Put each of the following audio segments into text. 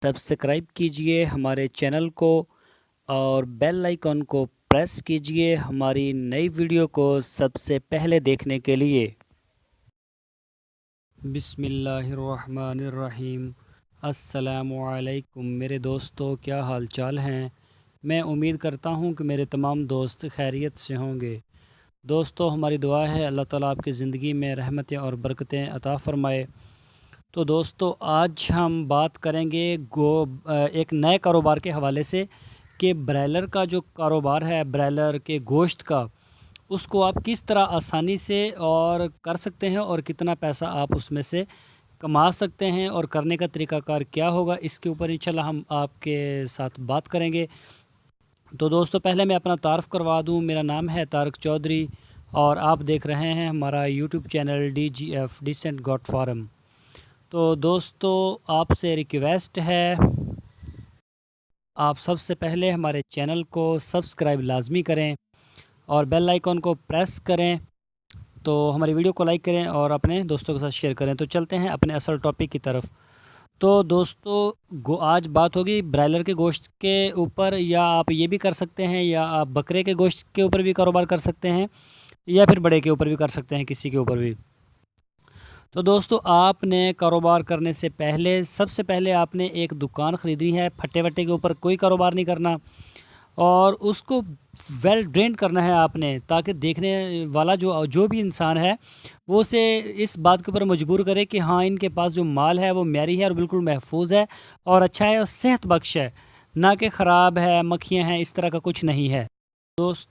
Subscribe कीजिए हमारे channel को और बेल आइकन को प्रेस कीजिए हमारी नई वीडियो को सबसे पहले देखने के लिए। बिस्मिल्लाहिर्रहमानिर्रहीम। अस्सलामुअलैकुम मेरे दोस्तों, क्या हाल चाल हैं। मैं उम्मीद करता हूं कि मेरे तमाम दोस्त खैरियत से होंगे। दोस्तों, हमारी दुआ है अल्लाह ताला आपकी ज़िंदगी में रहमतें और बरकतें अता फ़रमाए। तो दोस्तों, आज हम बात करेंगे एक नए कारोबार के हवाले से कि ब्रायलर का जो कारोबार है, ब्रायलर के गोश्त का, उसको आप किस तरह आसानी से और कर सकते हैं और कितना पैसा आप उसमें से कमा सकते हैं और करने का तरीक़ाकार क्या होगा, इसके ऊपर इंशाल्लाह हम आपके साथ बात करेंगे। तो दोस्तों, पहले मैं अपना तारफ़ करवा दूं। मेरा नाम है तारक चौधरी और आप देख रहे हैं हमारा YouTube channel DGF decent god farm. तो दोस्तों, आपसे रिक्वेस्ट है, आप सबसे पहले हमारे चैनल को सब्सक्राइब लाजमी करें और बेल आइकन को प्रेस करें। तो हमारी वीडियो को लाइक करें और अपने दोस्तों के साथ शेयर करें। तो चलते हैं अपने असल टॉपिक की तरफ। तो दोस्तों, आज बात होगी ब्रायलर के गोश्त के ऊपर, या आप ये भी कर सकते हैं, या आप बकरे के गोश्त के ऊपर भी कारोबार कर सकते हैं, या फिर बड़े के ऊपर भी कर सकते हैं, किसी के ऊपर भी। तो दोस्तों, आपने कारोबार करने से पहले सबसे पहले आपने एक दुकान ख़रीदनी है। फट्टे वट्टे के ऊपर कोई कारोबार नहीं करना और उसको वेल ड्रेन करना है आपने, ताकि देखने वाला जो जो भी इंसान है वो उसे इस बात के ऊपर मजबूर करे कि हाँ, इनके पास जो माल है वो म्यारी है और बिल्कुल महफूज है और अच्छा है और सेहत बख्श है, ना कि ख़राब है, मक्खियाँ हैं, इस तरह का कुछ नहीं है। दोस्तों,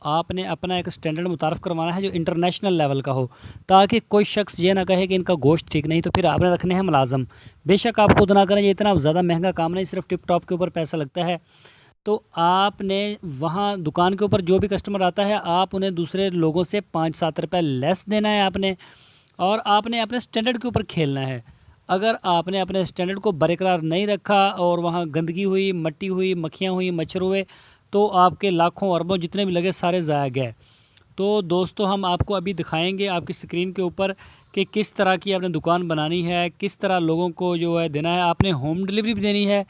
आपने अपना एक स्टैंडर्ड मुतारफ़ करवाना है जो इंटरनेशनल लेवल का हो, ताकि कोई शख्स ये ना कहे कि इनका गोश्त ठीक नहीं, तो फिर आपने रखने हैं मुलाजम। बेशक आप खुद ना करें, ये इतना ज़्यादा महंगा काम नहीं, सिर्फ टिप टॉप के ऊपर पैसा लगता है। तो आपने वहाँ दुकान के ऊपर जो भी कस्टमर आता है, आप उन्हें दूसरे लोगों से 5-7 रुपये लेस देना है आपने, और आपने अपने स्टैंडर्ड के ऊपर खेलना है। अगर आपने अपने स्टैंडर्ड को बरकरार नहीं रखा और वहाँ गंदगी हुई, मट्टी हुई, मक्खियाँ हुई, मच्छर हुए, तो आपके लाखों अरबों जितने भी लगे सारे ज़ाया गए। तो दोस्तों, हम आपको अभी दिखाएंगे आपकी स्क्रीन के ऊपर कि किस तरह की आपने दुकान बनानी है, किस तरह लोगों को जो है देना है। आपने होम डिलीवरी भी देनी है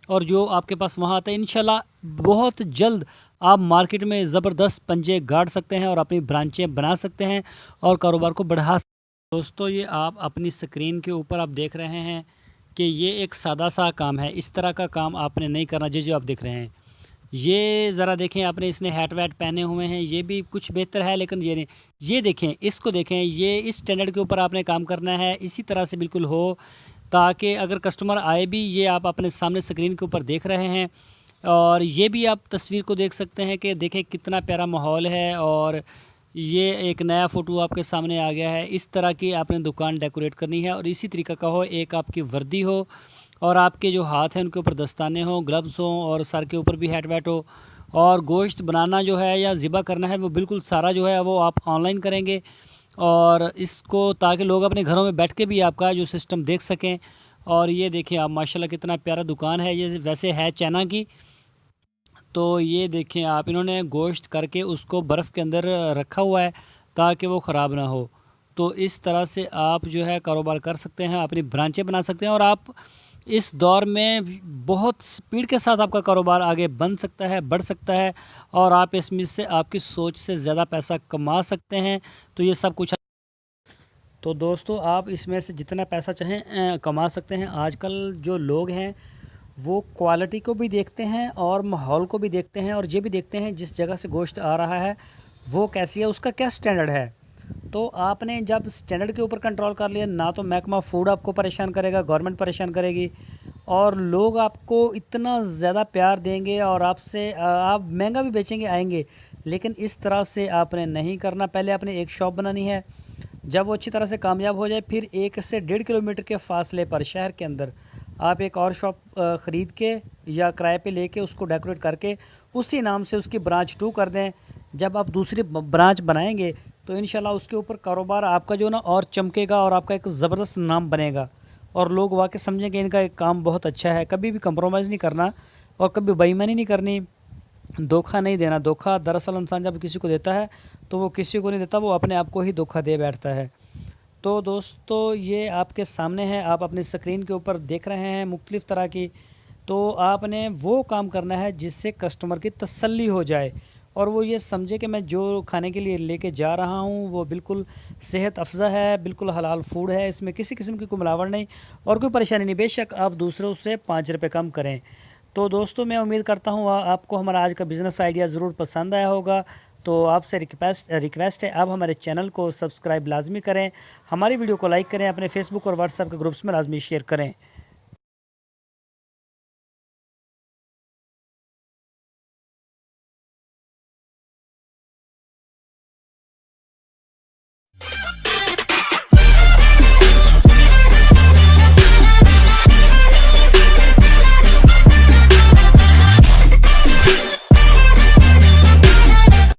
और जो आपके पास वहाँ आता है, इंशाल्लाह बहुत जल्द आप मार्केट में ज़बरदस्त पंजे गाड़ सकते हैं और अपनी ब्रांचें बना सकते हैं और कारोबार को बढ़ा सकते हैं। दोस्तों, ये आप अपनी स्क्रीन के ऊपर आप देख रहे हैं कि ये एक सादा सा काम है। इस तरह का काम आपने नहीं करना। जो आप देख रहे हैं, ये ज़रा देखें, आपने इसने हैट वैट पहने हुए हैं, ये भी कुछ बेहतर है, लेकिन ये नहीं। ये देखें, इसको देखें, ये इस स्टैंडर्ड के ऊपर आपने काम करना है, इसी तरह से बिल्कुल हो, ताकि अगर कस्टमर आए भी, ये आप अपने सामने स्क्रीन के ऊपर देख रहे हैं और ये भी आप तस्वीर को देख सकते हैं कि देखें कितना प्यारा माहौल है और ये एक नया फ़ोटो आपके सामने आ गया है। इस तरह की आपने दुकान डेकोरेट करनी है और इसी तरीक़ा का हो, एक आपकी वर्दी हो और आपके जो हाथ हैं उनके ऊपर दस्ताने हों, ग्लव्स हों और सर के ऊपर भी हैट वैट हो। और गोश्त बनाना जो है या ज़िबा करना है, वो बिल्कुल सारा जो है वो आप ऑनलाइन करेंगे और इसको, ताकि लोग अपने घरों में बैठ के भी आपका जो सिस्टम देख सकें। और ये देखिए आप, माशाल्लाह कितना प्यारा दुकान है। ये वैसे है चाइना की। तो ये देखें आप, इन्होंने गोश्त करके उसको बर्फ़ के अंदर रखा हुआ है ताकि वो ख़राब ना हो। तो इस तरह से आप जो है कारोबार कर सकते हैं, अपनी ब्रांचें बना सकते हैं और आप इस दौर में बहुत स्पीड के साथ आपका कारोबार आगे बन सकता है, बढ़ सकता है और आप इसमें से आपकी सोच से ज़्यादा पैसा कमा सकते हैं। तो ये सब कुछ, तो दोस्तों, आप इसमें से जितना पैसा चाहें कमा सकते हैं। आजकल जो लोग हैं वो क्वालिटी को भी देखते हैं और माहौल को भी देखते हैं और ये भी देखते हैं जिस जगह से गोश्त आ रहा है वो कैसी है, उसका क्या स्टैंडर्ड है। तो आपने जब स्टैंडर्ड के ऊपर कंट्रोल कर लिया, ना तो महकमा फ़ूड आपको परेशान करेगा, गवर्नमेंट परेशान करेगी और लोग आपको इतना ज़्यादा प्यार देंगे और आपसे आप महंगा भी बेचेंगे, आएंगे। लेकिन इस तरह से आपने नहीं करना। पहले आपने एक शॉप बनानी है, जब वो अच्छी तरह से कामयाब हो जाए, फिर 1 से 1.5 किलोमीटर के फासले पर शहर के अंदर आप एक और शॉप ख़रीद के या किराए पे लेके उसको डेकोरेट करके उसी नाम से उसकी ब्रांच 2 कर दें। जब आप दूसरी ब्रांच बनाएंगे तो इंशाल्लाह उसके ऊपर कारोबार आपका जो ना और चमकेगा और आपका एक ज़बरदस्त नाम बनेगा और लोग वाकई समझेंगे इनका एक काम बहुत अच्छा है। कभी भी कंप्रोमाइज़ नहीं करना और कभी बेईमानी नहीं करनी, धोखा नहीं देना। धोखा दरअसल इंसान जब किसी को देता है तो वो किसी को नहीं देता, वो अपने आप को ही धोखा दे बैठता है। तो दोस्तों ये आपके सामने है, आप अपनी स्क्रीन के ऊपर देख रहे हैं मुख्तलिफ़ तरह की। तो आपने वो काम करना है जिससे कस्टमर की तसल्ली हो जाए और वो ये समझे कि मैं जो खाने के लिए लेके जा रहा हूँ वो बिल्कुल सेहत अफ़ज़ा है, बिल्कुल हलाल फूड है, इसमें किसी किस्म की कोई मिलावट नहीं और कोई परेशानी नहीं। बेशक आप दूसरों से 5 रुपये कम करें। तो दोस्तों मैं उम्मीद करता हूँ आपको हमारा आज का बिज़नेस आइडिया ज़रूर पसंद आया होगा। तो आपसे रिक्वेस्ट है, आप हमारे चैनल को सब्सक्राइब लाजमी करें, हमारी वीडियो को लाइक करें, अपने फेसबुक और व्हाट्सएप के ग्रुप्स में लाजमी शेयर करें।